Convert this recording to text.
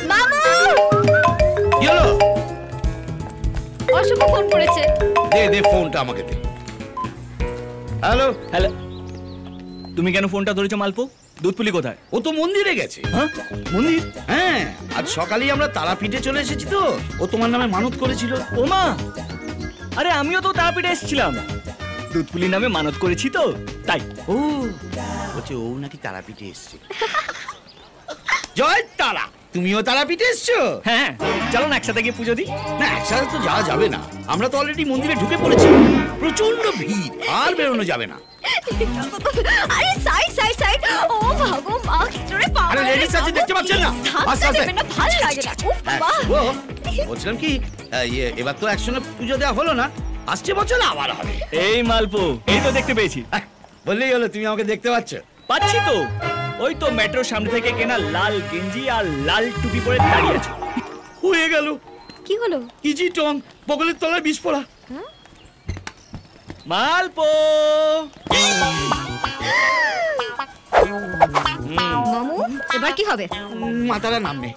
মামু কি হলো? অশুভ ফোন করেছে। দে দে ফোনটা আমাকে দে। হ্যালো হ্যালো, তুমি কেন ফোনটা ধরেছো মালপো? দুধপুলি কোথায়? ও তো মন্দিরে গেছে। হ্যাঁ, মন্দির? হ্যাঁ, আজ সকালেই আমরা তারাপীঠে চলে এসেছি তো। ও তোমার নামে মানত করেছিল। ও মা, আরে আমিও তো তারাপীঠে এসেছিলাম, দুধপুলি নামে মানত করেছি তো তাই। ও বলছে ও নাকি তারাপীঠে এসছে। জয় তারা, তুমিও তারাপীঠে এসছো? হ্যাঁ, চলো না একসাথে গিয়ে পুজো দিই। না, একসাথে তো যাওয়া যাবে না। আমরা তো অলরেডি মন্দিরে ঢুকে পড়েছি, প্রচন্ড ভিড়, আর বেরোনো যাবে না। আরে সাইড সাইড সাইড। ও ভাগো মা, জোরে পা। আরে লেডিস আছে, দেখতে পাচ্ছেন না? আস্তে আস্তে। না, ভালো লাগে না। উফ হ্যাঁ, বাবা। শুভ, বলছিলাম কি, এবার তো একসঙ্গে পুজো দেওয়া হলো না, আসছে বছর আবার হবে। এই মালপো, এই তো দেখতে পেয়েছি। বললেই হলো, তুমি আমাকে দেখতে পাচ্ছ? পাচ্ছি তো, ওই তো মেট্রোর সামনে থেকে কেনা লাল গেঞ্জি আর লাল টুপি পরে দাঁড়িয়ে আছে। হয়ে গেল। কি হলো? ইজি টং, বগলের তলায় বিষ পড়া। মালপো, মামু, এবার কি হবে? মাতারা নাম নেই।